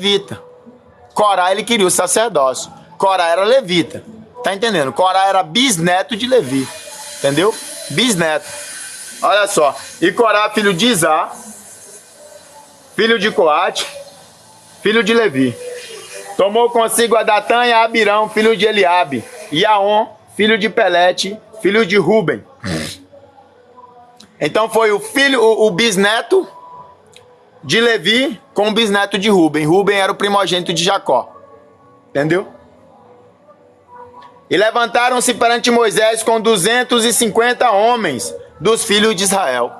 levita. Corá, ele queria o sacerdócio. Corá era levita. Tá entendendo? Corá era bisneto de Levi. Entendeu? Bisneto. Olha só. E Corá, filho de Izá, filho de Coate, filho de Levi. Tomou consigo a Datã e a Abirão, filho de Eliabe, e Aon, filho de Pelete, filho de Ruben. Então foi o bisneto de Levi com o bisneto de Ruben. Ruben era o primogênito de Jacó. Entendeu? E levantaram-se perante Moisés com 250 homens dos filhos de Israel.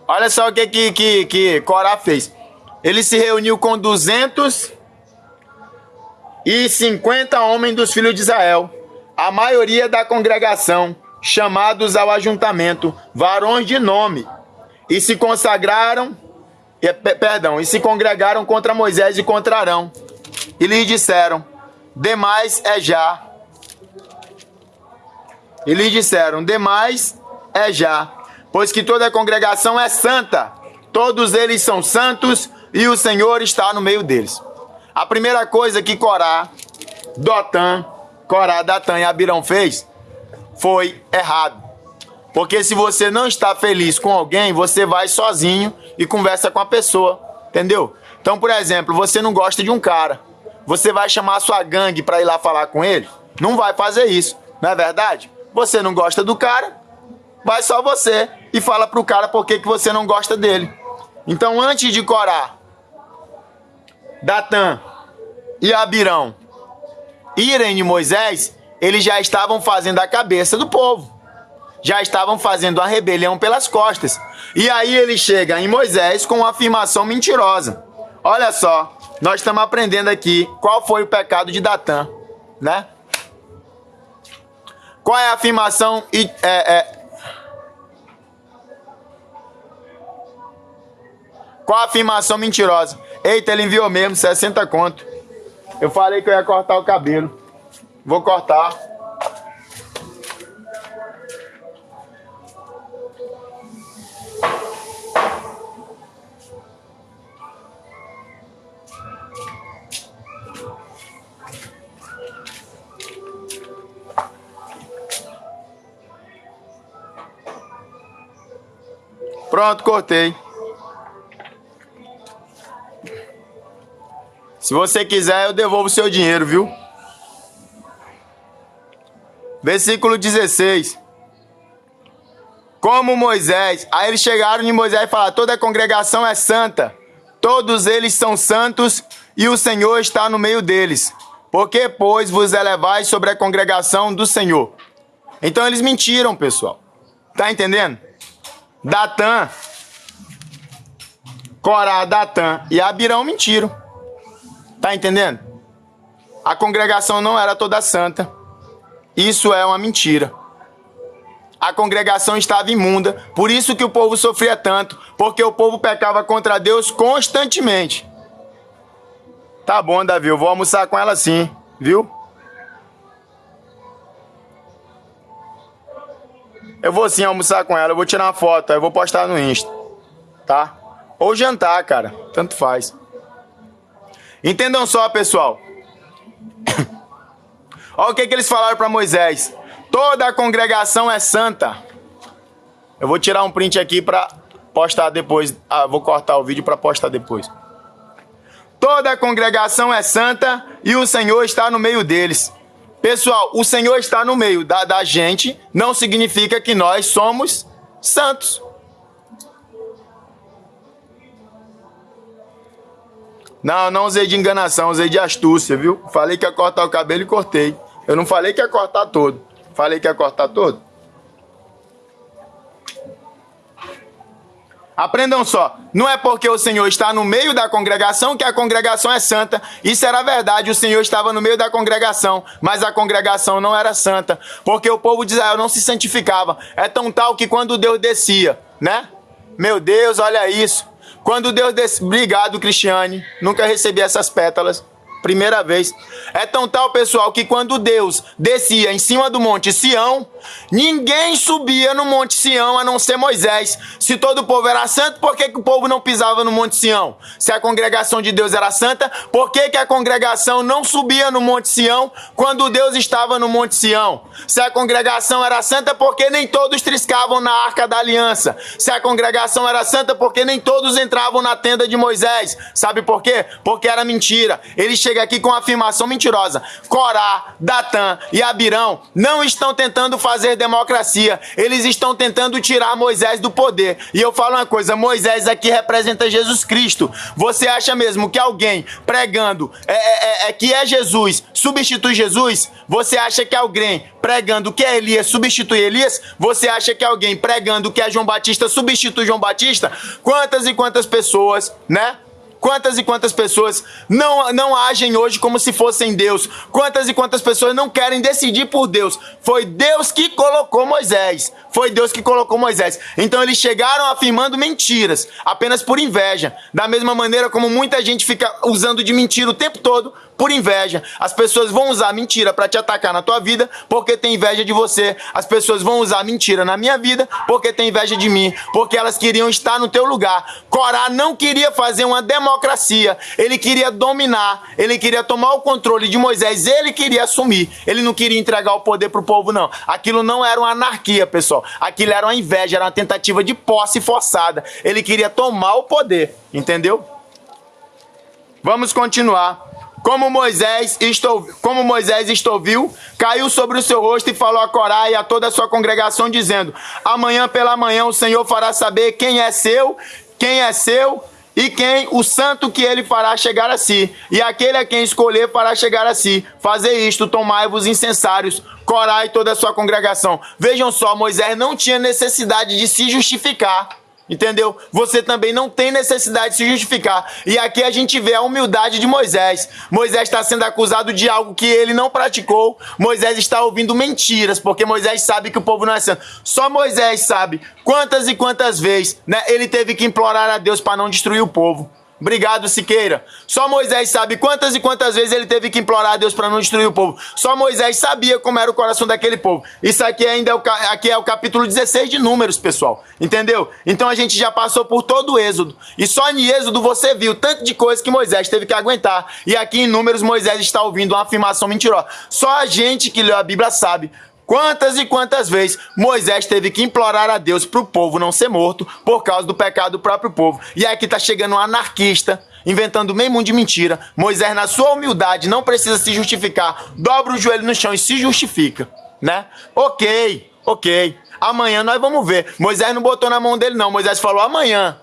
Olha só o que Corá fez. Ele se reuniu com 250 homens dos filhos de Israel, a maioria da congregação, chamados ao ajuntamento, varões de nome, e se consagraram, e se congregaram contra Moisés e contra Arão, e lhes disseram, demais é já. E lhes disseram, demais é já, pois que toda a congregação é santa, todos eles são santos, e o Senhor está no meio deles. A primeira coisa que Corá, Datã e Abirão fez foi errado. Porque se você não está feliz com alguém, você vai sozinho e conversa com a pessoa, entendeu? Então, por exemplo, você não gosta de um cara, você vai chamar a sua gangue para ir lá falar com ele? Não vai fazer isso, não é verdade? Você não gosta do cara, vai só você e fala pro cara por que você não gosta dele. Então, antes de Corá, Datã e Abirão irem de Moisés, eles já estavam fazendo a cabeça do povo. Já estavam fazendo a rebelião pelas costas. E aí ele chega em Moisés com uma afirmação mentirosa. Olha só, nós estamos aprendendo aqui qual foi o pecado de Datã, né? Qual é a afirmação Qual a afirmação mentirosa? Eita, ele enviou mesmo 60 conto. Eu falei que eu ia cortar o cabelo. Vou cortar. Pronto, cortei. Se você quiser, eu devolvo o seu dinheiro, viu? Versículo 16. Como Moisés... Aí eles chegaram em Moisés e falaram, toda a congregação é santa, todos eles são santos e o Senhor está no meio deles. Por que, pois, vos elevais sobre a congregação do Senhor? Então eles mentiram, pessoal. Tá entendendo? Datã, Corá, Datã e Abirão mentiram. Tá entendendo? A congregação não era toda santa. Isso é uma mentira. A congregação estava imunda. Por isso que o povo sofria tanto. Porque o povo pecava contra Deus constantemente. Tá bom, Davi. Eu vou almoçar com ela sim. Viu? Eu vou sim almoçar com ela. Eu vou tirar uma foto. Eu vou postar no Insta. Tá? Ou jantar, cara. Tanto faz. Entendam só, pessoal. Olha o que eles falaram para Moisés. Toda a congregação é santa. Eu vou tirar um print aqui para postar depois. Vou cortar o vídeo para postar depois. Toda a congregação é santa e o Senhor está no meio deles. Pessoal, o Senhor está no meio da gente não significa que nós somos santos. Não usei de enganação, usei de astúcia, viu? Falei que ia cortar o cabelo e cortei. Eu não falei que ia cortar todo. Falei que ia cortar todo. Aprendam só. Não é porque o Senhor está no meio da congregação que a congregação é santa. Isso era verdade, o Senhor estava no meio da congregação, mas a congregação não era santa. Porque o povo de Israel não se santificava. É tão tal que quando Deus descia, né? Meu Deus, olha isso. Quando Deus desce... Obrigado, Cristiane. Nunca recebi essas pétalas. Primeira vez. É tão tal, pessoal, que quando Deus descia em cima do Monte Sião, ninguém subia no Monte Sião a não ser Moisés. Se todo o povo era santo, por que o povo não pisava no Monte Sião? Se a congregação de Deus era santa, por que a congregação não subia no Monte Sião quando Deus estava no Monte Sião? Se a congregação era santa, por que nem todos triscavam na Arca da Aliança? Se a congregação era santa, por que nem todos entravam na tenda de Moisés? Sabe por quê? Porque era mentira. Ele chega aqui com uma afirmação mentirosa. Corá, Datã e Abirão não estão tentando fazer democracia. Eles estão tentando tirar Moisés do poder. E eu falo uma coisa, Moisés aqui representa Jesus Cristo. Você acha mesmo que alguém pregando que é Jesus substitui Jesus? Você acha que alguém pregando que é Elias substitui Elias? Você acha que alguém pregando que é João Batista substitui João Batista? Quantas e quantas pessoas, né? Quantas e quantas pessoas não agem hoje como se fossem Deus? Quantas e quantas pessoas não querem decidir por Deus? Foi Deus que colocou Moisés. Foi Deus que colocou Moisés. Então eles chegaram afirmando mentiras, apenas por inveja. Da mesma maneira como muita gente fica usando de mentira o tempo todo, por inveja. As pessoas vão usar mentira para te atacar na tua vida, porque tem inveja de você. As pessoas vão usar mentira na minha vida, porque tem inveja de mim, porque elas queriam estar no teu lugar. Corá não queria fazer uma democracia. Ele queria dominar, ele queria tomar o controle de Moisés, ele queria assumir. Ele não queria entregar o poder pro povo, não. Aquilo não era uma anarquia, pessoal. Aquilo era uma inveja, era uma tentativa de posse forçada. Ele queria tomar o poder, entendeu? Vamos continuar. Como Moisés isto ouviu, caiu sobre o seu rosto e falou a Corá e a toda a sua congregação, dizendo: amanhã pela manhã o Senhor fará saber quem é seu e quem o santo que ele fará chegar a si. E aquele a quem escolher fará chegar a si. Fazei isto, tomai-vos incensários, Corá e toda a sua congregação. Vejam só, Moisés não tinha necessidade de se justificar. Entendeu? Você também não tem necessidade de se justificar. E aqui a gente vê a humildade de Moisés. Moisés está sendo acusado de algo que ele não praticou. Moisés está ouvindo mentiras, porque Moisés sabe que o povo não é santo. Só Moisés sabe quantas e quantas vezes, né, ele teve que implorar a Deus para não destruir o povo. Obrigado, Siqueira. Só Moisés sabe quantas e quantas vezes ele teve que implorar a Deus para não destruir o povo. Só Moisés sabia como era o coração daquele povo. Isso aqui ainda é o capítulo 16 de Números, pessoal. Entendeu? Então a gente já passou por todo o Êxodo. E só em Êxodo você viu tanto de coisa que Moisés teve que aguentar. E aqui em Números Moisés está ouvindo uma afirmação mentirosa. Só a gente que leu a Bíblia sabe quantas e quantas vezes Moisés teve que implorar a Deus para o povo não ser morto por causa do pecado do próprio povo. E aqui está chegando um anarquista, inventando meio mundo de mentira. Moisés, na sua humildade, não precisa se justificar. Dobra o joelho no chão e se justifica, né? Ok. Amanhã nós vamos ver. Moisés não botou na mão dele, não. Moisés falou amanhã.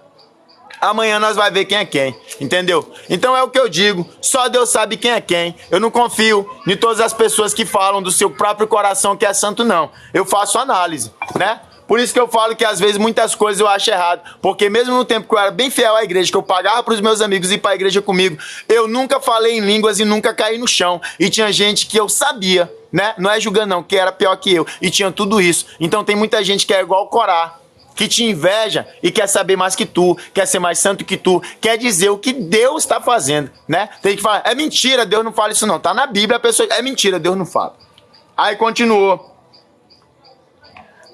Amanhã nós vamos ver quem é quem, entendeu? Então é o que eu digo, só Deus sabe quem é quem. Eu não confio em todas as pessoas que falam do seu próprio coração que é santo, não. Eu faço análise, né? Por isso que eu falo que às vezes muitas coisas eu acho errado. Porque mesmo no tempo que eu era bem fiel à igreja, que eu pagava para os meus amigos ir para a igreja comigo, eu nunca falei em línguas e nunca caí no chão. E tinha gente que eu sabia, né? Não é julgando não, que era pior que eu. E tinha tudo isso. Então tem muita gente que é igual o Corá, que te inveja e quer saber mais que tu, quer ser mais santo que tu, quer dizer o que Deus está fazendo, né? Tem que falar, é mentira, Deus não fala isso não. Tá na Bíblia, a pessoa, é mentira, Deus não fala. Aí continuou.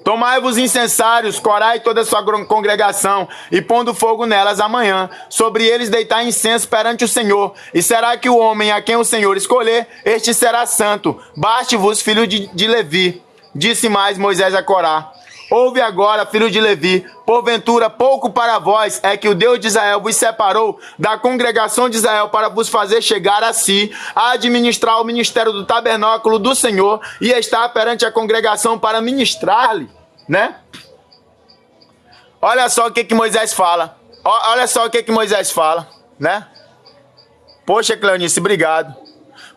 Tomai-vos incensários, Corá e toda a sua congregação, e pondo fogo nelas amanhã. Sobre eles deitar incenso perante o Senhor. E será que o homem a quem o Senhor escolher, este será santo. Baste-vos, filho de Levi. Disse mais Moisés a Corá: ouve agora, filho de Levi, porventura pouco para vós é que o Deus de Israel vos separou da congregação de Israel para vos fazer chegar a si, a administrar o ministério do tabernáculo do Senhor e estar perante a congregação para ministrar-lhe, né? Olha só o que Moisés fala. Olha só o que Moisés fala, né? Poxa, Cleonice, obrigado.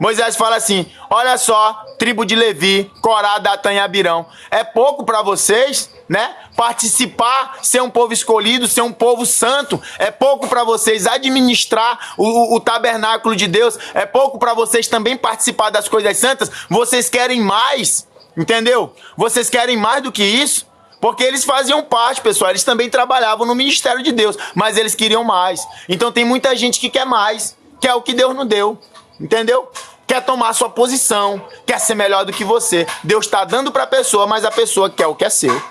Moisés fala assim, olha só, tribo de Levi, Corá, Datã e Abirão, é pouco para vocês, né? Participar, ser um povo escolhido, ser um povo santo, é pouco para vocês administrar o tabernáculo de Deus, é pouco para vocês também participar das coisas santas, vocês querem mais, entendeu? Vocês querem mais do que isso? Porque eles faziam parte, pessoal, eles também trabalhavam no ministério de Deus, mas eles queriam mais. Então tem muita gente que quer mais, quer o que Deus não deu, entendeu? Quer tomar sua posição, quer ser melhor do que você. Deus está dando para a pessoa, mas a pessoa quer o que é seu.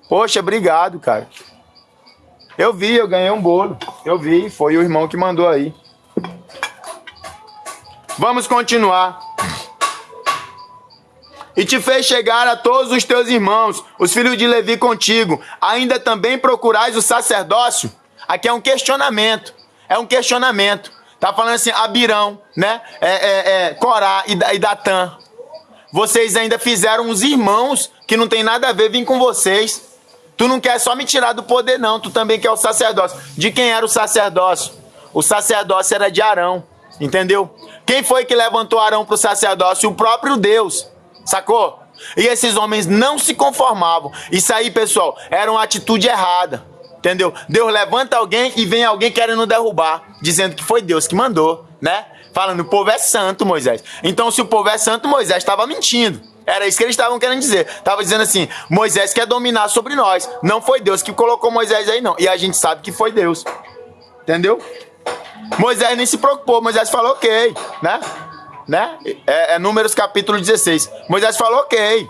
Poxa, obrigado, cara. Eu vi, eu ganhei um bolo. Eu vi, foi o irmão que mandou aí. Vamos continuar. E te fez chegar a todos os teus irmãos, os filhos de Levi contigo. Ainda também procurais o sacerdócio? Aqui é um questionamento. É um questionamento. Tá falando assim, Abirão, né? Corá e Datã. Vocês ainda fizeram os irmãos que não tem nada a ver vir com vocês. Tu não quer só me tirar do poder, não. Tu também quer o sacerdócio. De quem era o sacerdócio? O sacerdócio era de Arão. Entendeu? Quem foi que levantou Arão para o sacerdócio? O próprio Deus. Sacou? E esses homens não se conformavam. Isso aí, pessoal, era uma atitude errada. Entendeu? Deus levanta alguém e vem alguém querendo derrubar, dizendo que foi Deus que mandou, né? Falando, o povo é santo, Moisés. Então, se o povo é santo, Moisés estava mentindo. Era isso que eles estavam querendo dizer. Estava dizendo assim, Moisés quer dominar sobre nós. Não foi Deus que colocou Moisés aí, não. E a gente sabe que foi Deus. Entendeu? Moisés nem se preocupou. Moisés falou, ok, né? Números capítulo 16. Moisés falou ok,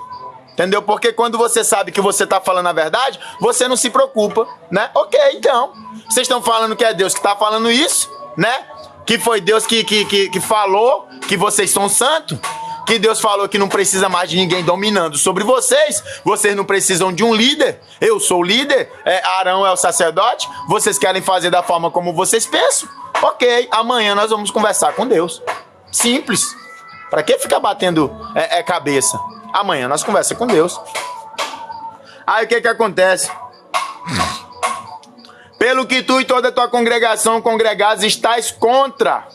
entendeu? Porque quando você sabe que você está falando a verdade, você não se preocupa, né? Ok, então, vocês estão falando que é Deus que está falando isso, né? Que foi Deus que falou que vocês são santos, que Deus falou que não precisa mais de ninguém dominando sobre vocês, vocês não precisam de um líder, eu sou o líder, Arão é o sacerdote, vocês querem fazer da forma como vocês pensam, ok, amanhã nós vamos conversar com Deus. Simples. Pra que ficar batendo cabeça? Amanhã nós conversamos com Deus. Aí o que acontece? Pelo que tu e toda a tua congregação congregados estáis contra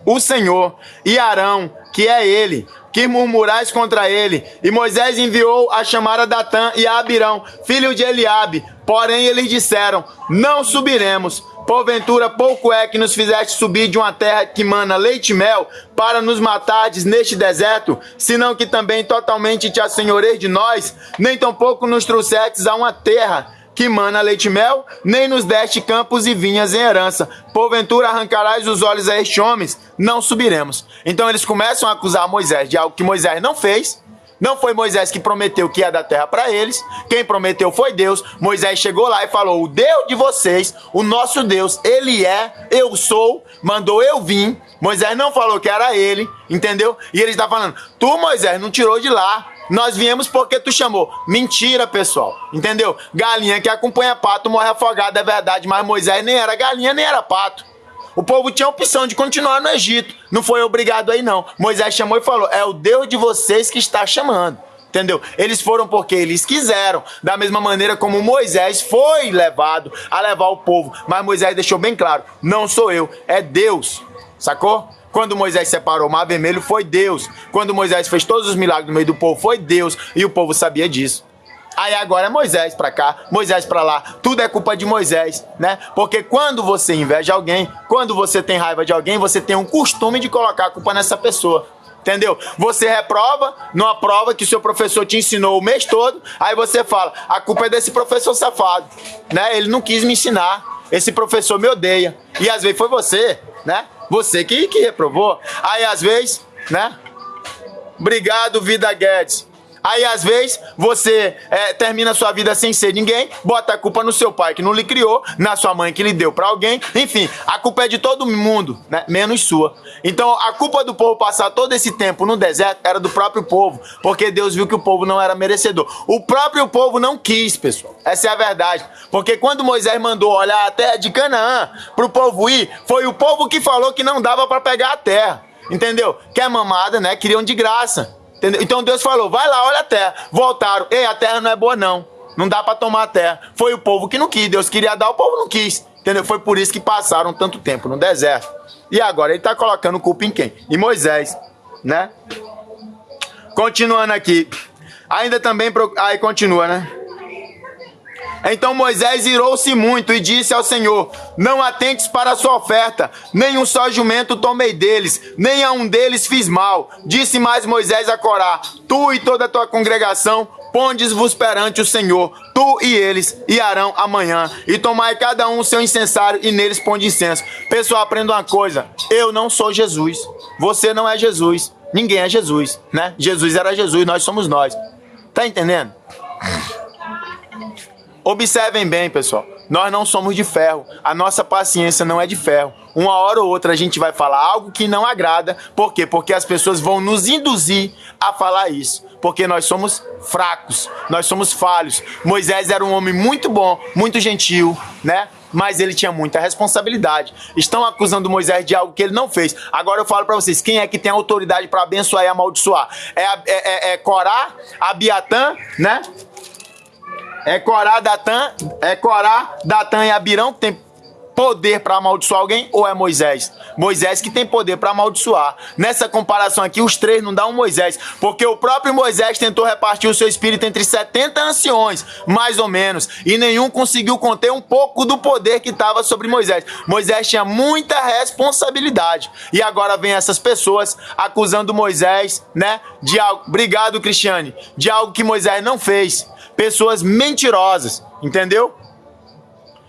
o Senhor e Arão, que é ele, que murmurais contra ele. E Moisés enviou a chamar a Datã e a Abirão, filho de Eliabe. Porém eles disseram, não subiremos. Porventura pouco é que nos fizeste subir de uma terra que mana leite e mel para nos matardes neste deserto, senão que também totalmente te assenhoreis de nós, nem tampouco nos trouxestes a uma terra que mana leite e mel, nem nos deste campos e vinhas em herança. Porventura arrancarás os olhos a estes homens, não subiremos. Então eles começam a acusar Moisés de algo que Moisés não fez. Não foi Moisés que prometeu que ia dar terra para eles. Quem prometeu foi Deus. Moisés chegou lá e falou, o Deus de vocês, o nosso Deus, ele é, eu sou, mandou eu vir. Moisés não falou que era ele, entendeu? E ele está falando, tu, Moisés, não tirou de lá. Nós viemos porque tu chamou. Mentira, pessoal. Entendeu? Galinha que acompanha pato morre afogada, é verdade. Mas Moisés nem era galinha, nem era pato. O povo tinha a opção de continuar no Egito. Não foi obrigado aí, não. Moisés chamou e falou, é o Deus de vocês que está chamando. Entendeu? Eles foram porque eles quiseram. Da mesma maneira como Moisés foi levado a levar o povo. Mas Moisés deixou bem claro, não sou eu, é Deus. Sacou? Quando Moisés separou o Mar Vermelho, foi Deus. Quando Moisés fez todos os milagres no meio do povo, foi Deus. E o povo sabia disso. Aí agora é Moisés pra cá, Moisés pra lá. Tudo é culpa de Moisés, né? Porque quando você inveja alguém, quando você tem raiva de alguém, você tem um costume de colocar a culpa nessa pessoa. Entendeu? Você reprova numa prova que o seu professor te ensinou o mês todo, aí você fala, a culpa é desse professor safado, né? Ele não quis me ensinar, esse professor me odeia. E às vezes foi você, né? Você que reprovou. Aí às vezes, né? Obrigado, Vida Guedes. Aí, às vezes, você termina a sua vida sem ser ninguém, bota a culpa no seu pai que não lhe criou, na sua mãe que lhe deu pra alguém, enfim, a culpa é de todo mundo, né? Menos sua. Então, a culpa do povo passar todo esse tempo no deserto era do próprio povo, porque Deus viu que o povo não era merecedor. O próprio povo não quis, pessoal. Essa é a verdade. Porque quando Moisés mandou olhar a terra de Canaã pro povo ir, foi o povo que falou que não dava pra pegar a terra. Entendeu? Quer mamada, né? Queriam de graça. Entendeu? Então Deus falou, vai lá, olha a terra. Voltaram, ei, a terra não é boa não, não dá pra tomar a terra. Foi o povo que não quis, Deus queria dar, o povo não quis. Entendeu? Foi por isso que passaram tanto tempo no deserto. E agora ele tá colocando culpa em quem? Em Moisés, né? Continuando aqui. Ainda também, aí continua, né? Então Moisés irou-se muito e disse ao Senhor, não atentes para a sua oferta, nem um só jumento tomei deles, nem a um deles fiz mal. Disse mais Moisés a Corá, tu e toda a tua congregação pondes-vos perante o Senhor, tu e eles, e Arão amanhã, e tomai cada um o seu incensário, e neles ponde incenso. Pessoal, aprenda uma coisa, eu não sou Jesus, você não é Jesus, ninguém é Jesus, né? Jesus era Jesus, nós somos nós. Tá entendendo? Observem bem, pessoal. Nós não somos de ferro. A nossa paciência não é de ferro. Uma hora ou outra a gente vai falar algo que não agrada. Por quê? Porque as pessoas vão nos induzir a falar isso. Porque nós somos fracos. Nós somos falhos. Moisés era um homem muito bom, muito gentil, né? Mas ele tinha muita responsabilidade. Estão acusando Moisés de algo que ele não fez. Agora eu falo para vocês, quem é que tem autoridade para abençoar e amaldiçoar? É Corá, Abiatã, né? É Corá, Datã e Abirão que tem poder para amaldiçoar alguém, ou é Moisés? Moisés que tem poder para amaldiçoar. Nessa comparação aqui, os três não dão um Moisés, porque o próprio Moisés tentou repartir o seu espírito entre 70 anciões, mais ou menos, e nenhum conseguiu conter um pouco do poder que estava sobre Moisés. Moisés tinha muita responsabilidade, e agora vem essas pessoas acusando Moisés, né, de algo, obrigado Cristiane, de algo que Moisés não fez. Pessoas mentirosas, entendeu?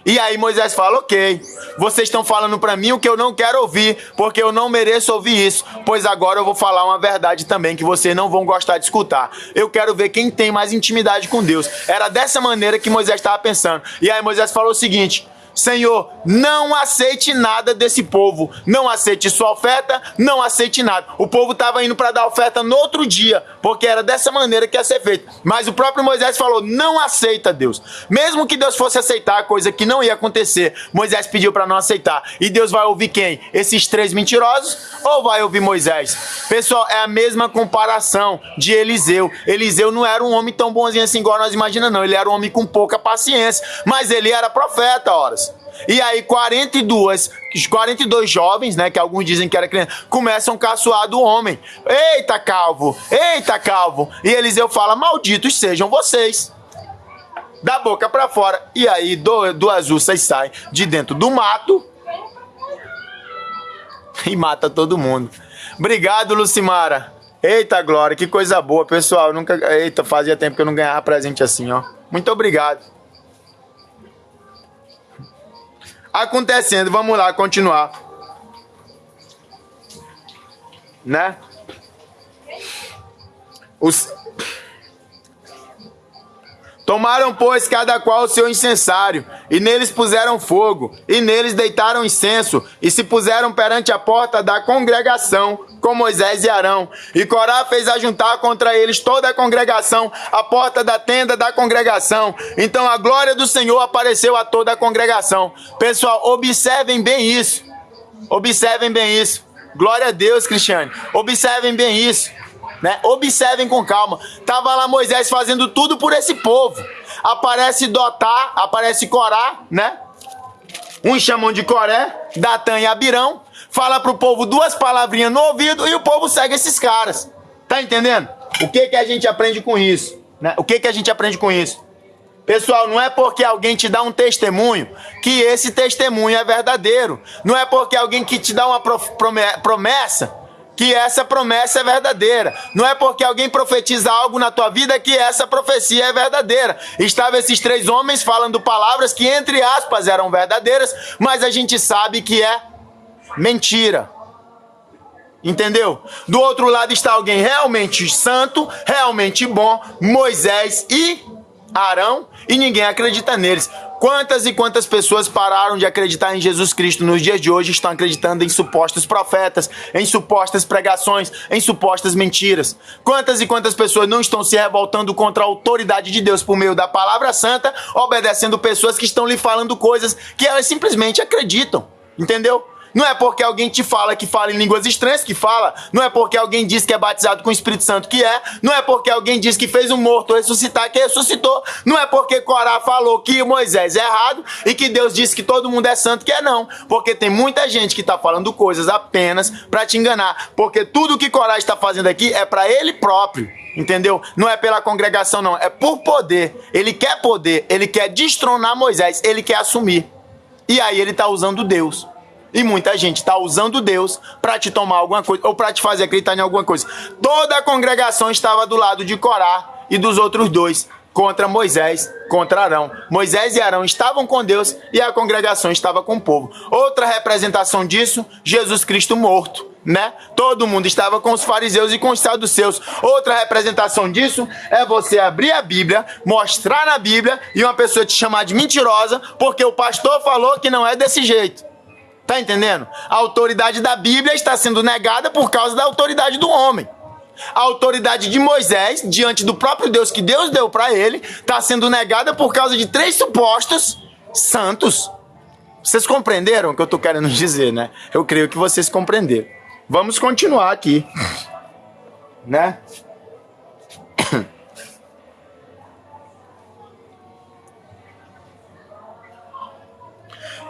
E aí Moisés fala, ok, vocês estão falando para mim o que eu não quero ouvir, porque eu não mereço ouvir isso, pois agora eu vou falar uma verdade também que vocês não vão gostar de escutar. Eu quero ver quem tem mais intimidade com Deus. Era dessa maneira que Moisés estava pensando. E aí Moisés falou o seguinte, Senhor, não aceite nada desse povo, não aceite sua oferta, não aceite nada. O povo estava indo para dar oferta no outro dia, porque era dessa maneira que ia ser feito. Mas o próprio Moisés falou, não aceita Deus. Mesmo que Deus fosse aceitar a coisa que não ia acontecer, Moisés pediu para não aceitar. E Deus vai ouvir quem? Esses três mentirosos? Ou vai ouvir Moisés? Pessoal, é a mesma comparação de Eliseu. Eliseu não era um homem tão bonzinho assim igual nós imaginamos, não. Ele era um homem com pouca paciência, mas ele era profeta, horas. E aí 42 jovens, né, que alguns dizem que era criança, começam a caçoar do homem. Eita calvo, eita calvo. E Eliseu fala, malditos sejam vocês. Da boca para fora. E aí duas ursas saem de dentro do mato e mata todo mundo. Obrigado, Lucimara. Eita glória, que coisa boa, pessoal. Eita, fazia tempo que eu não ganhava presente assim, ó. Muito obrigado. Acontecendo, vamos lá, continuar. Né? Tomaram, pois, cada qual o seu incensário, e neles puseram fogo, e neles deitaram incenso, e se puseram perante a porta da congregação, com Moisés e Arão. E Corá fez ajuntar contra eles toda a congregação, à porta da tenda da congregação. Então a glória do Senhor apareceu a toda a congregação. Pessoal, observem bem isso. Observem bem isso. Glória a Deus, Cristiane. Observem bem isso. Né? Observem com calma. Tava lá Moisés fazendo tudo por esse povo. Aparece Dotá, aparece Corá, né? Uns chamam de Coré, Datã e Abirão. Fala pro povo duas palavrinhas no ouvido e o povo segue esses caras. Tá entendendo? O que a gente aprende com isso? Né? O que a gente aprende com isso? Pessoal, não é porque alguém te dá um testemunho que esse testemunho é verdadeiro. Não é porque alguém que te dá uma promessa que essa promessa é verdadeira. Não é porque alguém profetiza algo na tua vida que essa profecia é verdadeira. Estavam esses três homens falando palavras que, entre aspas, eram verdadeiras, mas a gente sabe que é mentira. Entendeu? Do outro lado está alguém realmente santo, realmente bom, Moisés e Arão, e ninguém acredita neles. Quantas e quantas pessoas pararam de acreditar em Jesus Cristo nos dias de hoje, estão acreditando em supostos profetas, em supostas pregações, em supostas mentiras? Quantas e quantas pessoas não estão se revoltando contra a autoridade de Deus por meio da palavra santa, obedecendo pessoas que estão lhe falando coisas que elas simplesmente acreditam? Entendeu? Não é porque alguém te fala que fala em línguas estranhas que fala. Não é porque alguém diz que é batizado com o Espírito Santo que é. Não é porque alguém diz que fez um morto ressuscitar que ressuscitou. Não é porque Corá falou que Moisés é errado e que Deus disse que todo mundo é santo que é não. Porque tem muita gente que está falando coisas apenas para te enganar. Porque tudo que Corá está fazendo aqui é para ele próprio. Entendeu? Não é pela congregação não. É por poder. Ele quer destronar Moisés. Ele quer assumir. E aí ele está usando Deus. E muita gente está usando Deus para te tomar alguma coisa ou para te fazer acreditar em alguma coisa. Toda a congregação estava do lado de Corá e dos outros 2 contra Moisés, contra Arão. Moisés e Arão estavam com Deus e a congregação estava com o povo. Outra representação disso, Jesus Cristo morto, né? Todo mundo estava com os fariseus e com os saduceus. Outra representação disso é você abrir a Bíblia, mostrar na Bíblia e uma pessoa te chamar de mentirosa porque o pastor falou que não é desse jeito. Tá entendendo? A autoridade da Bíblia está sendo negada por causa da autoridade do homem. A autoridade de Moisés, diante do próprio Deus que Deus deu para ele, está sendo negada por causa de 3 supostos santos. Vocês compreenderam o que eu estou querendo dizer, né? Eu creio que vocês compreenderam. Vamos continuar aqui, né?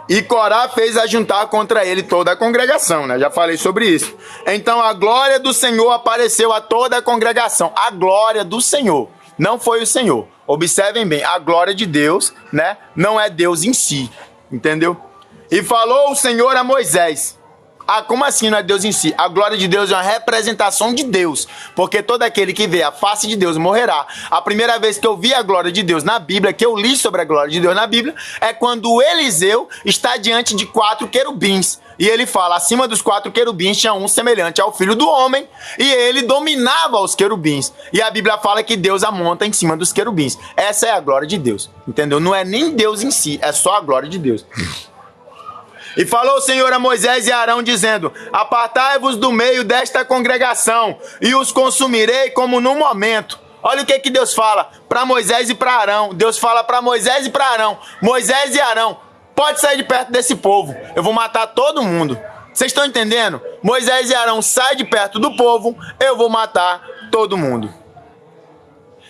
E Corá fez ajuntar contra ele toda a congregação, né? Já falei sobre isso. Então a glória do Senhor apareceu a toda a congregação. A glória do Senhor, não foi o Senhor. Observem bem, a glória de Deus, né? Não é Deus em si, entendeu? E falou o Senhor a Moisés. Ah, como assim não é Deus em si? A glória de Deus é uma representação de Deus, porque todo aquele que vê a face de Deus morrerá. A primeira vez que eu vi a glória de Deus na Bíblia, que eu li sobre a glória de Deus na Bíblia, é quando Eliseu está diante de 4 querubins. E ele fala, acima dos 4 querubins tinha um semelhante ao Filho do Homem, e ele dominava os querubins. E a Bíblia fala que Deus a monta em cima dos querubins. Essa é a glória de Deus, entendeu? Não é nem Deus em si, é só a glória de Deus. E falou o Senhor a Moisés e a Arão, dizendo, apartai-vos do meio desta congregação, e os consumirei como num momento. Olha o que Deus fala para Moisés e para Arão. Deus fala para Moisés e para Arão. Moisés e Arão, pode sair de perto desse povo, eu vou matar todo mundo. Vocês estão entendendo? Moisés e Arão, sai de perto do povo, eu vou matar todo mundo.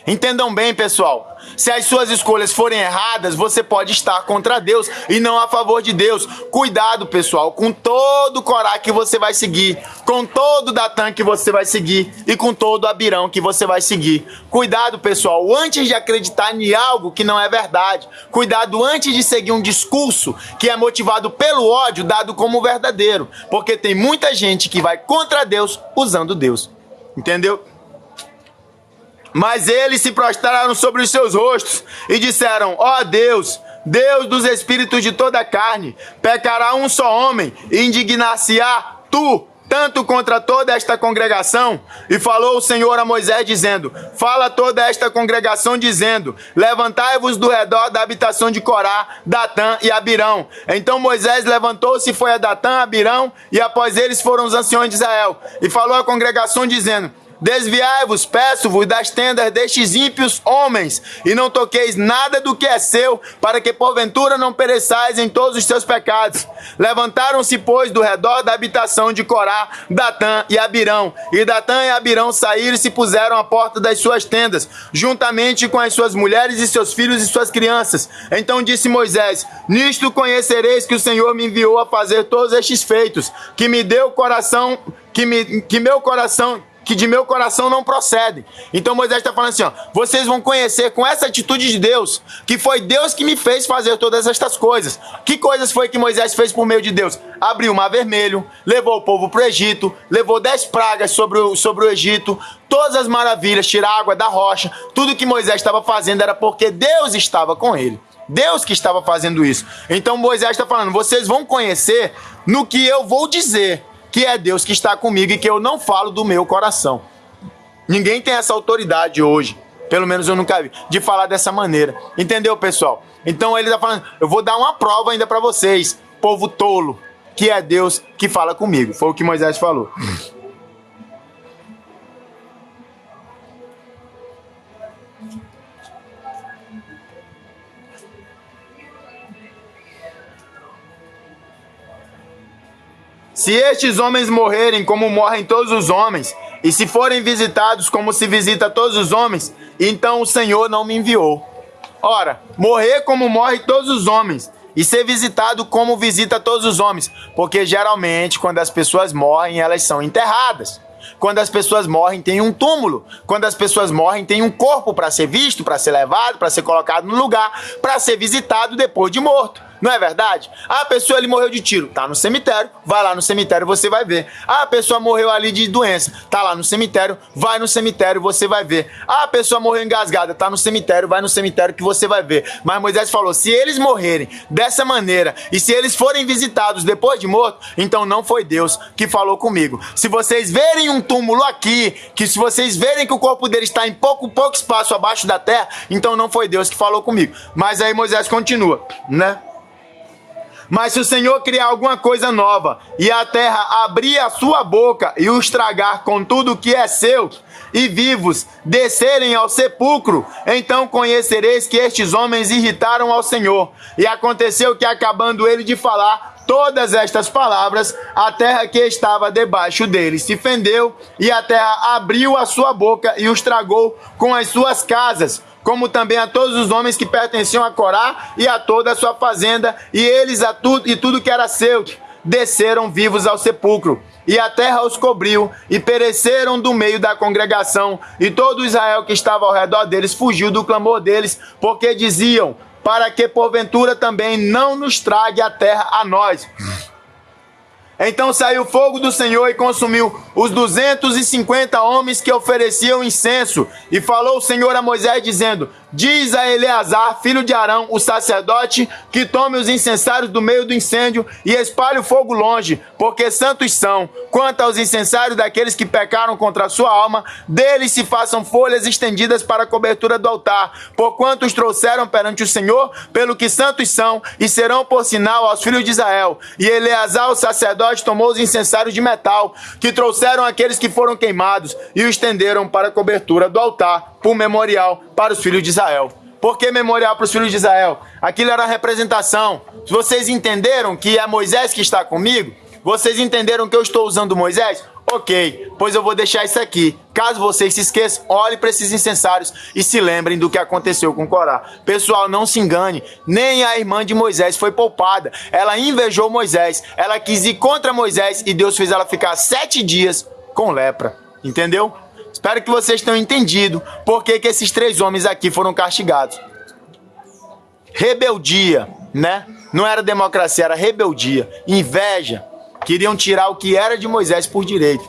Entendam bem, pessoal. Se as suas escolhas forem erradas, você pode estar contra Deus e não a favor de Deus. Cuidado, pessoal, com todo o Corá que você vai seguir, com todo o Datã que você vai seguir e com todo o Abirão que você vai seguir. Cuidado, pessoal, antes de acreditar em algo que não é verdade. Cuidado antes de seguir um discurso que é motivado pelo ódio dado como verdadeiro. Porque tem muita gente que vai contra Deus usando Deus. Entendeu? Mas eles se prostraram sobre os seus rostos e disseram, ó Deus, Deus dos espíritos de toda a carne, pecará um só homem e indignar-se-á tu, tanto contra toda esta congregação? E falou o Senhor a Moisés, dizendo, fala toda esta congregação, dizendo, levantai-vos do redor da habitação de Corá, Datã e Abirão. Então Moisés levantou-se e foi a Datã, Abirão, e após eles foram os anciões de Israel. E falou à congregação, dizendo, desviai-vos, peço-vos, das tendas destes ímpios homens, e não toqueis nada do que é seu, para que porventura não pereçais em todos os seus pecados. Levantaram-se, pois, do redor da habitação de Corá, Datã e Abirão. E Datã e Abirão saíram e se puseram à porta das suas tendas, juntamente com as suas mulheres e seus filhos e suas crianças. Então disse Moisés, nisto conhecereis que o Senhor me enviou a fazer todos estes feitos, que me deu coração, que de meu coração não procedem. Então Moisés está falando assim, ó, vocês vão conhecer com essa atitude de Deus, que foi Deus que me fez fazer todas estas coisas. Que coisas foi que Moisés fez por meio de Deus? Abriu o Mar Vermelho, levou o povo para o Egito, levou 10 pragas sobre o Egito, todas as maravilhas, tirar a água da rocha. Tudo que Moisés estava fazendo era porque Deus estava com ele. Deus que estava fazendo isso. Então Moisés está falando, vocês vão conhecer no que eu vou dizer, que é Deus que está comigo e que eu não falo do meu coração. Ninguém tem essa autoridade hoje, pelo menos eu nunca vi, de falar dessa maneira. Entendeu, pessoal? Então ele está falando, eu vou dar uma prova ainda para vocês, povo tolo, que é Deus que fala comigo. Foi o que Moisés falou. Se estes homens morrerem como morrem todos os homens, e se forem visitados como se visita todos os homens, então o Senhor não me enviou. Ora, morrer como morrem todos os homens, e ser visitado como visita todos os homens, porque geralmente quando as pessoas morrem, elas são enterradas. Quando as pessoas morrem, tem um túmulo. Quando as pessoas morrem, tem um corpo para ser visto, para ser levado, para ser colocado no lugar, para ser visitado depois de morto. Não é verdade? A pessoa ele morreu de tiro, tá no cemitério, vai lá no cemitério, você vai ver. A pessoa morreu ali de doença, tá lá no cemitério, vai no cemitério, você vai ver. A pessoa morreu engasgada, tá no cemitério, vai no cemitério que você vai ver. Mas Moisés falou, se eles morrerem dessa maneira e se eles forem visitados depois de morto, então não foi Deus que falou comigo. Se vocês verem um túmulo aqui, que se vocês verem que o corpo dele está em pouco espaço abaixo da terra, então não foi Deus que falou comigo. Mas aí Moisés continua, né? Mas se o Senhor criar alguma coisa nova e a terra abrir a sua boca e os tragar com tudo o que é seu e vivos descerem ao sepulcro, então conhecereis que estes homens irritaram ao Senhor. E aconteceu que, acabando ele de falar todas estas palavras, a terra que estava debaixo deles se fendeu e a terra abriu a sua boca e os tragou com as suas casas, como também a todos os homens que pertenciam a Corá e a toda a sua fazenda, e eles e tudo que era seu, desceram vivos ao sepulcro. E a terra os cobriu, e pereceram do meio da congregação, e todo Israel que estava ao redor deles fugiu do clamor deles, porque diziam, para que porventura também não nos trague a terra a nós. Então saiu fogo do Senhor e consumiu os 250 homens que ofereciam incenso. E falou o Senhor a Moisés, dizendo, diz a Eleazar, filho de Arão, o sacerdote, que tome os incensários do meio do incêndio e espalhe o fogo longe, porque santos são. Quanto aos incensários daqueles que pecaram contra a sua alma, deles se façam folhas estendidas para a cobertura do altar, porquanto os trouxeram perante o Senhor, pelo que santos são, e serão por sinal aos filhos de Israel. E Eleazar, o sacerdote, tomou os incensários de metal, que trouxeram aqueles que foram queimados, e os estenderam para a cobertura do altar, por memorial para os filhos de Israel. Por que memorial para os filhos de Israel? Aquilo era a representação. Se vocês entenderam que é Moisés que está comigo, vocês entenderam que eu estou usando Moisés? Ok, pois eu vou deixar isso aqui. Caso vocês se esqueçam, olhem para esses incensários e se lembrem do que aconteceu com Corá. Pessoal, não se engane, nem a irmã de Moisés foi poupada. Ela invejou Moisés, ela quis ir contra Moisés e Deus fez ela ficar 7 dias com lepra. Entendeu? Espero que vocês tenham entendido por que esses 3 homens aqui foram castigados. Rebeldia, né? Não era democracia, era rebeldia. Inveja. Queriam tirar o que era de Moisés por direito.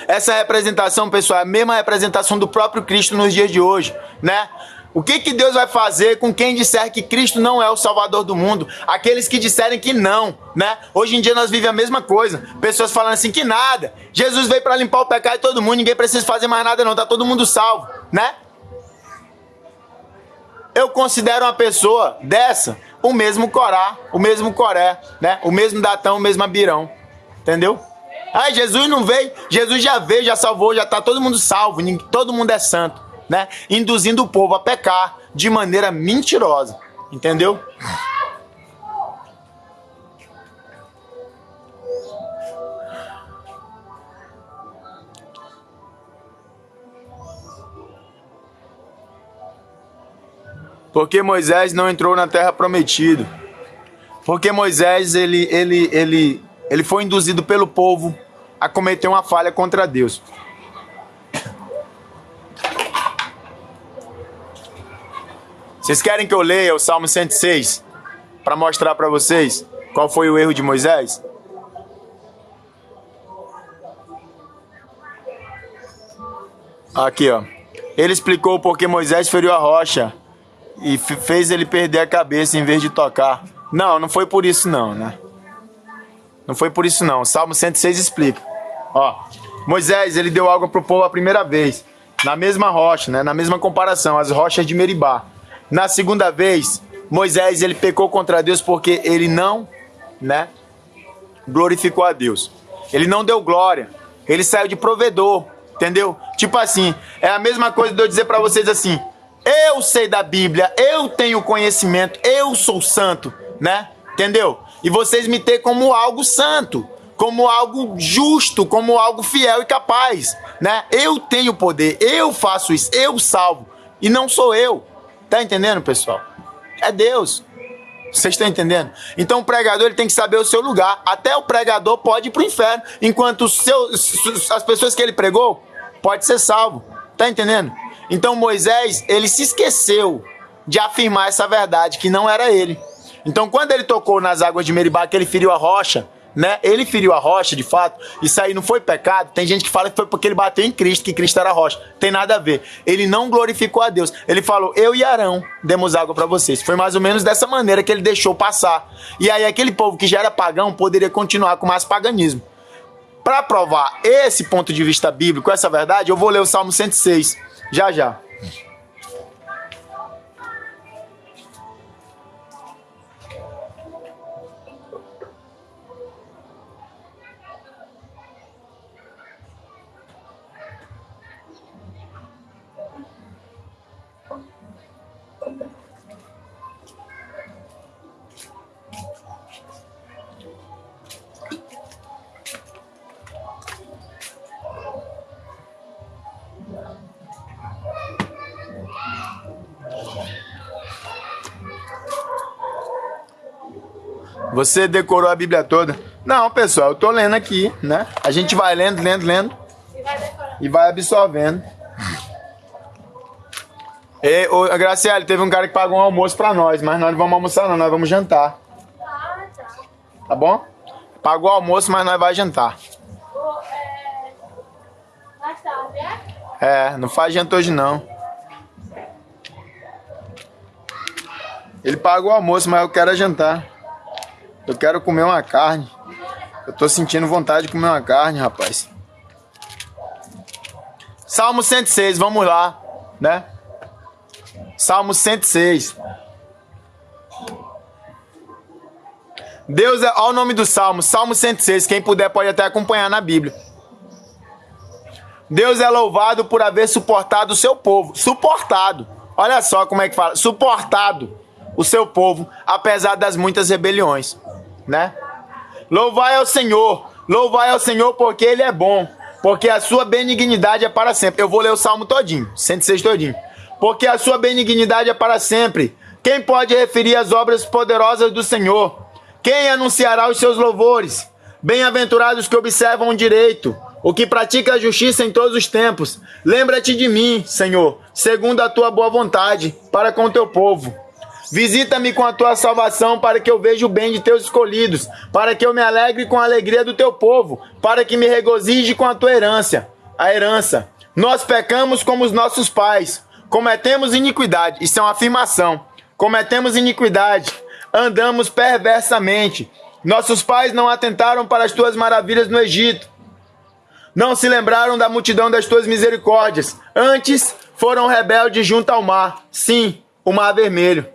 Essa representação, pessoal, é a mesma representação do próprio Cristo nos dias de hoje, né? O que Deus vai fazer com quem disser que Cristo não é o Salvador do mundo? Aqueles que disserem que não, né? Hoje em dia nós vivemos a mesma coisa. Pessoas falando assim que nada. Jesus veio para limpar o pecado de todo mundo, ninguém precisa fazer mais nada não, tá todo mundo salvo, né? Eu considero uma pessoa dessa o mesmo Corá, o mesmo Coré, né? O mesmo Datão, o mesmo Abirão, entendeu? Ah, Jesus não veio, Jesus já veio, já salvou, já tá todo mundo salvo, todo mundo é santo, né? Induzindo o povo a pecar de maneira mentirosa, entendeu? Porque Moisés não entrou na terra prometida. Porque Moisés ele foi induzido pelo povo a cometer uma falha contra Deus. Vocês querem que eu leia o Salmo 106 para mostrar para vocês qual foi o erro de Moisés? Aqui, ó. Ele explicou porque Moisés feriu a rocha e fez ele perder a cabeça em vez de tocar. Não foi por isso não, né? Não foi por isso não. O Salmo 106 explica. Ó, Moisés, ele deu água pro povo a primeira vez, na mesma rocha, né? Na mesma comparação, as rochas de Meribá. Na segunda vez, Moisés, ele pecou contra Deus porque ele não, né, glorificou a Deus. Ele não deu glória. Ele saiu de provedor, entendeu? Tipo assim, é a mesma coisa de eu dizer pra vocês assim: eu sei da Bíblia, eu tenho conhecimento, eu sou santo, né? Entendeu? E vocês me têm como algo santo, como algo justo, como algo fiel e capaz, né? Eu tenho poder, eu faço isso, eu salvo. E não sou eu. Tá entendendo, pessoal? É Deus. Vocês estão entendendo? Então o pregador ele tem que saber o seu lugar. Até o pregador pode ir pro inferno, enquanto as pessoas que ele pregou pode ser salvo. Tá entendendo? Então Moisés, ele se esqueceu de afirmar essa verdade, que não era ele. Então, quando ele tocou nas águas de Meribá, que ele feriu a rocha, né? Ele feriu a rocha, de fato. Isso aí não foi pecado. Tem gente que fala que foi porque ele bateu em Cristo, que Cristo era a rocha. Tem nada a ver. Ele não glorificou a Deus. Ele falou, eu e Arão demos água para vocês. Foi mais ou menos dessa maneira que ele deixou passar. E aí aquele povo que já era pagão poderia continuar com mais paganismo. Para provar esse ponto de vista bíblico, essa verdade, eu vou ler o Salmo 106. Já, já. Você decorou a Bíblia toda? Não, pessoal, eu tô lendo aqui, né? A gente vai lendo. E vai absorvendo. E, ô, Graciele, teve um cara que pagou um almoço pra nós, mas nós não vamos almoçar não, nós vamos jantar. Tá bom? Pagou o almoço, mas nós vamos jantar. Mais tarde, é? Não faz janta hoje não. Ele pagou o almoço, mas eu quero jantar. Eu quero comer uma carne. Eu tô sentindo vontade de comer uma carne, rapaz. Salmo 106, vamos lá, né? Salmo 106. Deus é... Olha o nome do Salmo, Salmo 106. Quem puder pode até acompanhar na Bíblia. Deus é louvado por haver suportado o seu povo. Suportado. Olha só como é que fala. Suportado o seu povo, apesar das muitas rebeliões. Né? Louvai ao Senhor porque Ele é bom, porque a sua benignidade é para sempre. Eu vou ler o Salmo todinho, 106 todinho. Porque a sua benignidade é para sempre. Quem pode referir as obras poderosas do Senhor? Quem anunciará os seus louvores? Bem-aventurados que observam o direito, o que pratica a justiça em todos os tempos. Lembra-te de mim, Senhor, segundo a tua boa vontade, para com o teu povo. Visita-me com a tua salvação, para que eu veja o bem de teus escolhidos, para que eu me alegre com a alegria do teu povo, para que me regozije com a tua herança. Nós pecamos como os nossos pais, cometemos iniquidade. Isso é uma afirmação. Cometemos iniquidade, andamos perversamente. Nossos pais não atentaram para as tuas maravilhas no Egito. Não se lembraram da multidão das tuas misericórdias. Antes foram rebeldes junto ao mar. Sim, o mar vermelho.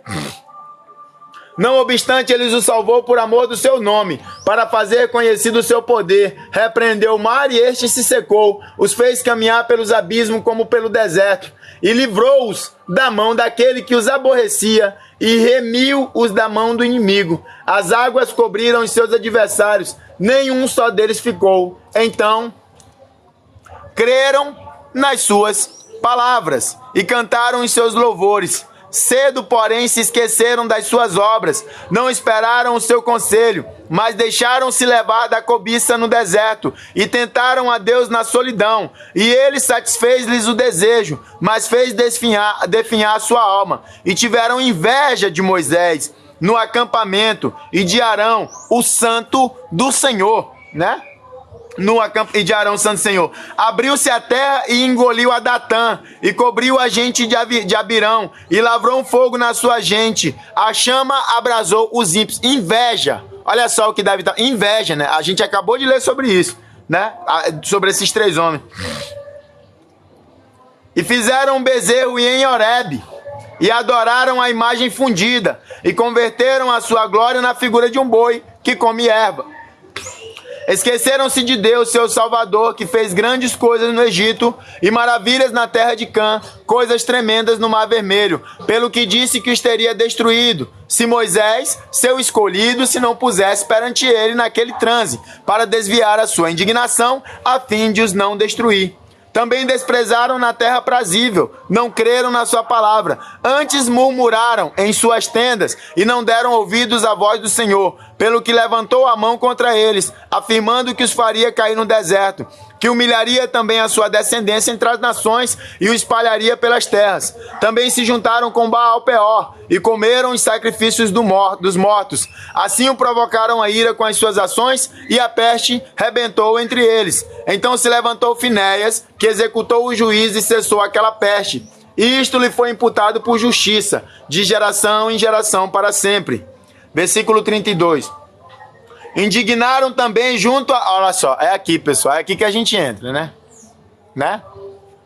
Não obstante, ele os salvou por amor do seu nome, para fazer conhecido o seu poder. Repreendeu o mar e este se secou. Os fez caminhar pelos abismos como pelo deserto. E livrou-os da mão daquele que os aborrecia, e remiu-os da mão do inimigo. As águas cobriram os seus adversários, nenhum só deles ficou. Então creram nas suas palavras e cantaram os seus louvores. Cedo, porém, se esqueceram das suas obras, não esperaram o seu conselho, mas deixaram-se levar da cobiça no deserto e tentaram a Deus na solidão. E ele satisfez-lhes o desejo, mas fez definhar a sua alma. E tiveram inveja de Moisés no acampamento e de Arão, o santo do Senhor, né? E de Arão, santo Senhor. Abriu-se a terra e engoliu a Datã, e cobriu a gente de Abirão, e lavrou um fogo na sua gente. A chama abrasou os ímpios. Inveja. Olha só o que deve estar. Inveja, né? A gente acabou de ler sobre isso, né? Sobre esses três homens. E fizeram um bezerro em Horebe, e adoraram a imagem fundida, e converteram a sua glória na figura de um boi que come erva. Esqueceram-se de Deus, seu Salvador, que fez grandes coisas no Egito e maravilhas na terra de Cã, coisas tremendas no Mar Vermelho, pelo que disse que os teria destruído, se Moisés, seu escolhido, se não pusesse perante ele naquele transe, para desviar a sua indignação, a fim de os não destruir. Também desprezaram na terra prazível, não creram na sua palavra. Antes murmuraram em suas tendas e não deram ouvidos à voz do Senhor, pelo que levantou a mão contra eles, afirmando que os faria cair no deserto, que humilharia também a sua descendência entre as nações e o espalharia pelas terras. Também se juntaram com Baal-Peor e comeram os sacrifícios dos mortos. Assim o provocaram a ira com as suas ações e a peste rebentou entre eles. Então se levantou Finéias, que executou o juízo e cessou aquela peste. E isto lhe foi imputado por justiça, de geração em geração para sempre. Versículo 32. Indignaram também junto a... Olha só, é aqui, pessoal, é aqui que a gente entra, né?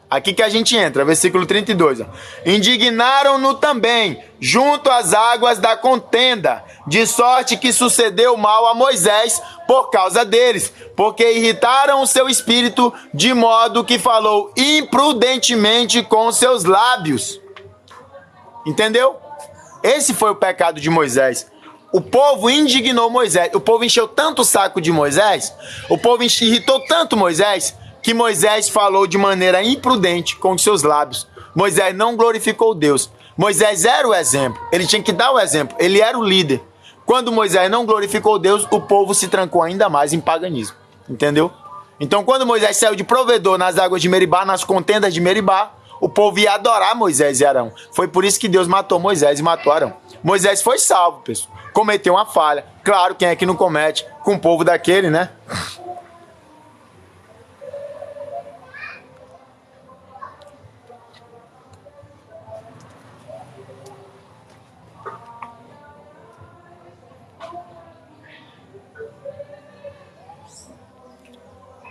Aqui que a gente entra, versículo 32. Ó. Indignaram-no também junto às águas da contenda, de sorte que sucedeu mal a Moisés por causa deles, porque irritaram o seu espírito, de modo que falou imprudentemente com seus lábios. Entendeu? Esse foi o pecado de Moisés. O povo indignou Moisés. O povo encheu tanto o saco de Moisés, o povo irritou tanto Moisés, que Moisés falou de maneira imprudente com os seus lábios. Moisés não glorificou Deus. Moisés era o exemplo. Ele tinha que dar o exemplo. Ele era o líder. Quando Moisés não glorificou Deus, o povo se trancou ainda mais em paganismo. Entendeu? Então, quando Moisés saiu de provedor nas águas de Meribá, nas contendas de Meribá, o povo ia adorar Moisés e Arão. Foi por isso que Deus matou Moisés e matou Arão. Moisés foi salvo, pessoal. Cometeu uma falha. Claro, quem é que não comete com o povo daquele, né?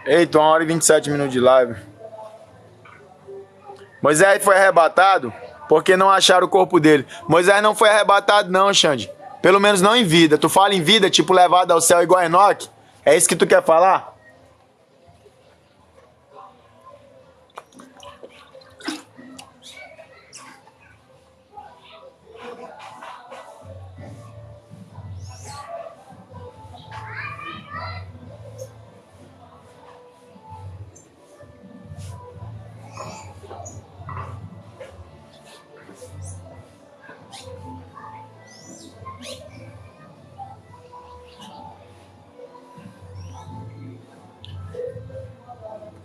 Eita, 1 hora e 27 minutos de live. Moisés foi arrebatado porque não acharam o corpo dele. Moisés não foi arrebatado não, Xande. Pelo menos não em vida. Tu fala em vida, tipo levado ao céu igual a Enoque? É isso que tu quer falar?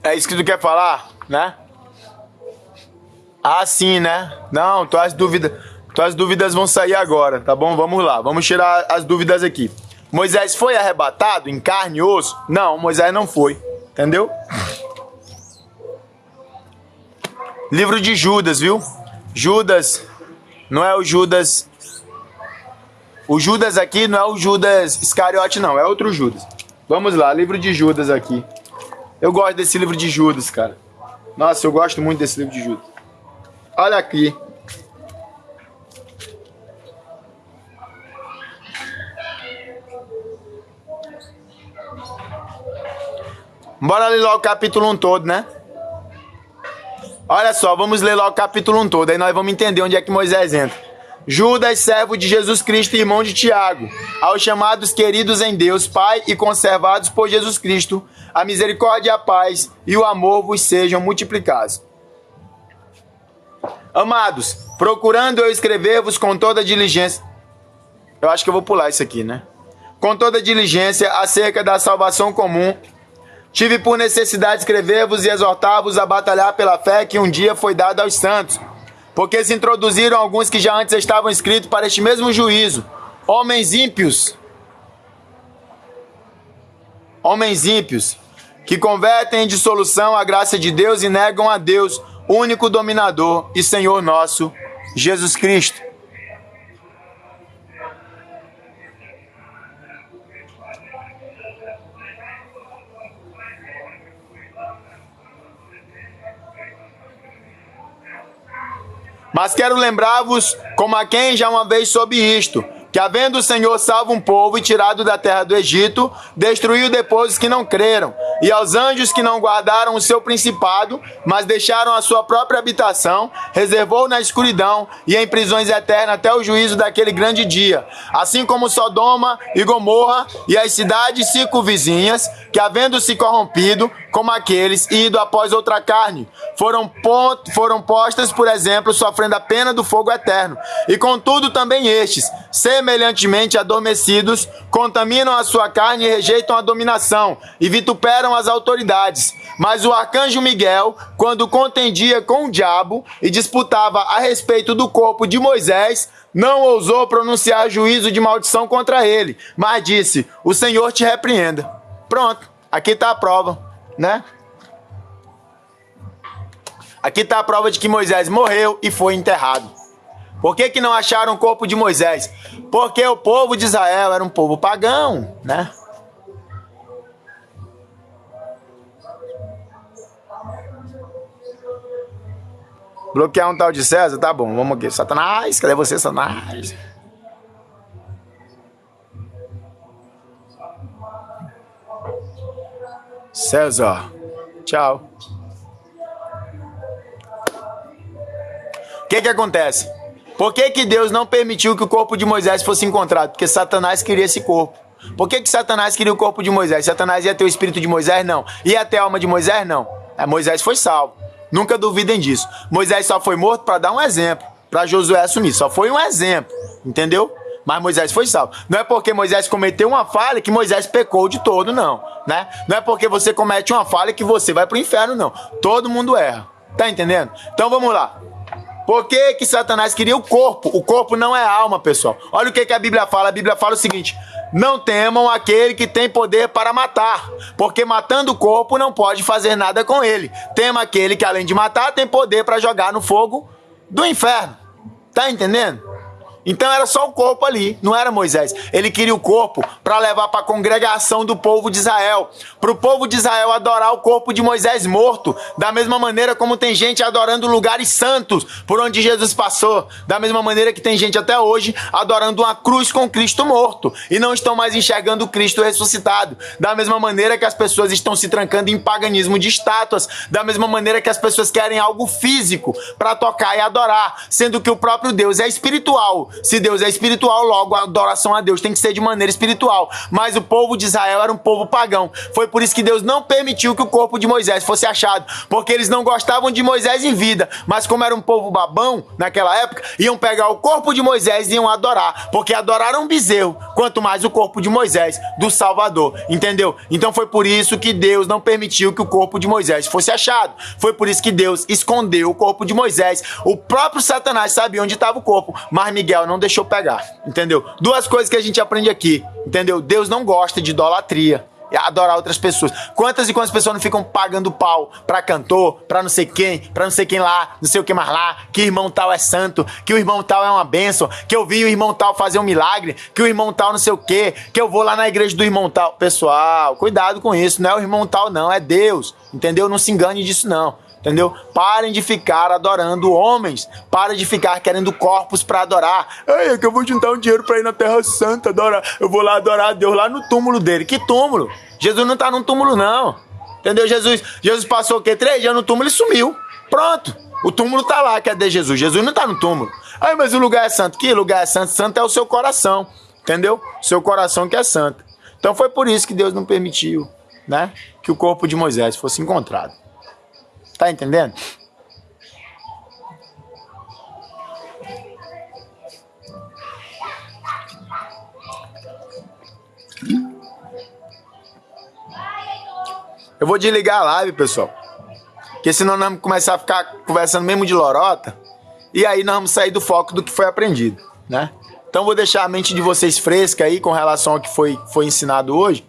É isso que tu quer falar, né? Ah, sim, né? Não, tuas dúvidas vão sair agora, tá bom? Vamos lá, vamos tirar as dúvidas aqui. Moisés foi arrebatado em carne e osso? Não, Moisés não foi, entendeu? Livro de Judas, viu? Judas, não é o Judas... O Judas aqui não é o Judas Iscariote, não, é outro Judas. Vamos lá, livro de Judas aqui. Eu gosto desse livro de Judas, cara. Nossa, eu gosto muito desse livro de Judas. Olha aqui. Bora ler logo o capítulo 1 todo, né? Olha só, vamos ler logo o capítulo 1 todo. Aí nós vamos entender onde é que Moisés entra. Judas, servo de Jesus Cristo e irmão de Tiago, aos chamados queridos em Deus, Pai e conservados por Jesus Cristo, a misericórdia e a paz e o amor vos sejam multiplicados. Amados, procurando eu escrever-vos com toda diligência... Eu acho que eu vou pular isso aqui, né? Com toda diligência acerca da salvação comum, tive por necessidade escrever-vos e exortar-vos a batalhar pela fé que um dia foi dada aos santos. Porque se introduziram alguns que já antes estavam escritos para este mesmo juízo, homens ímpios, que convertem em dissolução a graça de Deus e negam a Deus, único dominador e Senhor nosso, Jesus Cristo. Mas quero lembrar-vos, como a quem já uma vez soube isto, que havendo o Senhor salvo um povo e tirado da terra do Egito, destruiu depois os que não creram, e aos anjos que não guardaram o seu principado, mas deixaram a sua própria habitação, reservou na escuridão e em prisões eternas até o juízo daquele grande dia. Assim como Sodoma e Gomorra e as cidades circunvizinhas, que havendo se corrompido, como aqueles, e ido após outra carne, foram postas, por exemplo, sofrendo a pena do fogo eterno. E contudo também estes, semelhantemente adormecidos, contaminam a sua carne e rejeitam a dominação, e vituperam as autoridades. Mas o arcanjo Miguel, quando contendia com o diabo e disputava a respeito do corpo de Moisés, não ousou pronunciar juízo de maldição contra ele, mas disse: o Senhor te repreenda. Pronto, aqui está a prova, né? Aqui está a prova de que Moisés morreu e foi enterrado. Por que não acharam o corpo de Moisés? Porque o povo de Israel era um povo pagão, né? Bloquear um tal de César? Tá bom, vamos aqui. Satanás, cadê você, Satanás? César, tchau. O que acontece? Por que Deus não permitiu que o corpo de Moisés fosse encontrado? Porque Satanás queria esse corpo. Por que Satanás queria o corpo de Moisés? Satanás ia ter o espírito de Moisés? Não. Ia ter a alma de Moisés? Não. Moisés foi salvo. Nunca duvidem disso. Moisés só foi morto para dar um exemplo, para Josué assumir. Só foi um exemplo, entendeu? Mas Moisés foi salvo. Não é porque Moisés cometeu uma falha que Moisés pecou de todo, não. Né? Não é porque você comete uma falha que você vai para o inferno, não. Todo mundo erra. Tá entendendo? Então vamos lá. Por que Satanás queria o corpo? O corpo não é alma, pessoal. Olha o que a Bíblia fala. A Bíblia fala o seguinte: não temam aquele que tem poder para matar, porque matando o corpo não pode fazer nada com ele. Tema aquele que, além de matar, tem poder para jogar no fogo do inferno. Tá entendendo? Então era só o corpo ali, não era Moisés. Ele queria o corpo para levar para a congregação do povo de Israel, para o povo de Israel adorar o corpo de Moisés morto, da mesma maneira como tem gente adorando lugares santos por onde Jesus passou, da mesma maneira que tem gente até hoje adorando uma cruz com Cristo morto e não estão mais enxergando Cristo ressuscitado, da mesma maneira que as pessoas estão se trancando em paganismo de estátuas, da mesma maneira que as pessoas querem algo físico para tocar e adorar, sendo que o próprio Deus é espiritual. Se Deus é espiritual, logo a adoração a Deus tem que ser de maneira espiritual. Mas o povo de Israel era um povo pagão. Foi por isso que Deus não permitiu que o corpo de Moisés fosse achado, porque eles não gostavam de Moisés em vida, mas como era um povo babão naquela época, iam pegar o corpo de Moisés e iam adorar, porque adoraram um bezerro, quanto mais o corpo de Moisés, do Salvador, entendeu? Então foi por isso que Deus não permitiu que o corpo de Moisés fosse achado. Foi por isso que Deus escondeu o corpo de Moisés. O próprio Satanás sabia onde estava o corpo, mas Miguel não deixou pegar, entendeu? Duas coisas que a gente aprende aqui, entendeu? Deus não gosta de idolatria, adorar outras pessoas. Quantas e quantas pessoas não ficam pagando pau pra cantor, pra não sei quem lá, não sei o que mais lá, que o irmão tal é santo, que o irmão tal é uma bênção, que eu vi o irmão tal fazer um milagre, que o irmão tal não sei o que eu vou lá na igreja do irmão tal. Pessoal, cuidado com isso, não é o irmão tal não, é Deus, entendeu? Não se engane disso não. Entendeu? Parem de ficar adorando homens. Parem de ficar querendo corpos para adorar. É que eu vou juntar um dinheiro para ir na Terra Santa adorar. Eu vou lá adorar a Deus lá no túmulo dele. Que túmulo? Jesus não tá num túmulo não. Entendeu? Jesus passou o quê? 3 dias no túmulo e sumiu. Pronto. O túmulo tá lá, cadê Jesus? Jesus não tá no túmulo. Mas o lugar é santo. Que lugar é santo? Santo é o seu coração. Entendeu? Seu coração que é santo. Então foi por isso que Deus não permitiu, né, que o corpo de Moisés fosse encontrado. Tá entendendo? Eu vou desligar a live, pessoal. Porque senão nós vamos começar a ficar conversando mesmo de lorota. E aí nós vamos sair do foco do que foi aprendido, né? Então vou deixar a mente de vocês fresca aí com relação ao que foi ensinado hoje.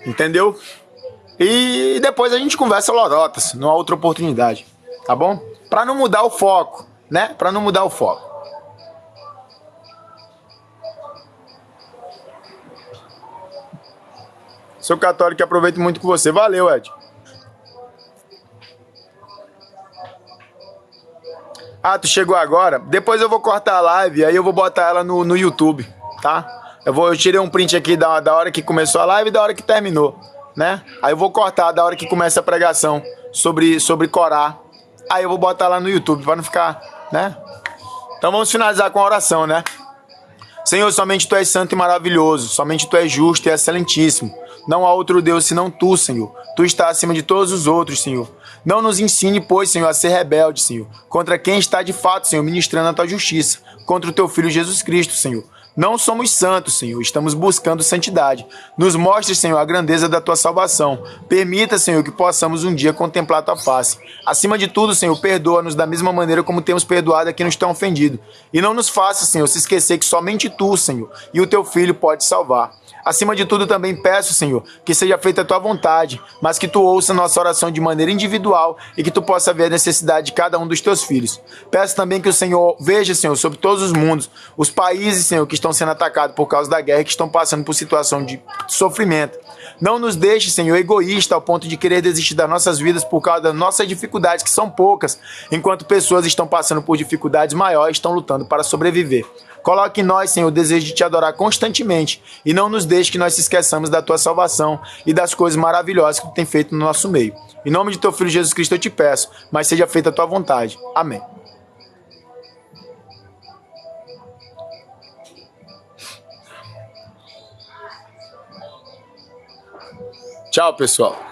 Entendeu? E depois a gente conversa lorotas, numa outra oportunidade, tá bom? Pra não mudar o foco, né? Pra não mudar o foco. Sou católico e aproveito muito com você. Valeu, Ed. Tu chegou agora? Depois eu vou cortar a live, aí eu vou botar ela no YouTube, tá? Eu tirei um print aqui da hora que começou a live e da hora que terminou. Né? Aí eu vou cortar da hora que começa a pregação sobre Corá. Aí eu vou botar lá no YouTube para não ficar, né? Então vamos finalizar com a oração, né? Senhor, somente Tu és santo e maravilhoso, somente Tu és justo e excelentíssimo. Não há outro Deus senão Tu, Senhor. Tu estás acima de todos os outros, Senhor. Não nos ensine, pois, Senhor, a ser rebelde, Senhor, contra quem está de fato, Senhor, ministrando a Tua justiça, contra o Teu Filho Jesus Cristo, Senhor. Não somos santos, Senhor, estamos buscando santidade. Nos mostre, Senhor, a grandeza da tua salvação. Permita, Senhor, que possamos um dia contemplar a tua face. Acima de tudo, Senhor, perdoa-nos da mesma maneira como temos perdoado a quem nos tem ofendido. E não nos faça, Senhor, se esquecer que somente tu, Senhor, e o teu Filho pode salvar. Acima de tudo, também peço, Senhor, que seja feita a tua vontade, mas que tu ouça nossa oração de maneira individual e que tu possa ver a necessidade de cada um dos teus filhos. Peço também que o Senhor veja, Senhor, sobre todos os mundos, os países, Senhor, que estão sendo atacados por causa da guerra e que estão passando por situação de sofrimento. Não nos deixe, Senhor, egoísta ao ponto de querer desistir das nossas vidas por causa das nossas dificuldades, que são poucas, enquanto pessoas estão passando por dificuldades maiores e estão lutando para sobreviver. Coloque em nós, Senhor, o desejo de te adorar constantemente e não nos deixe que nós se esqueçamos da tua salvação e das coisas maravilhosas que tu tem feito no nosso meio. Em nome de teu Filho Jesus Cristo eu te peço, mas seja feita a tua vontade. Amém. Tchau, pessoal.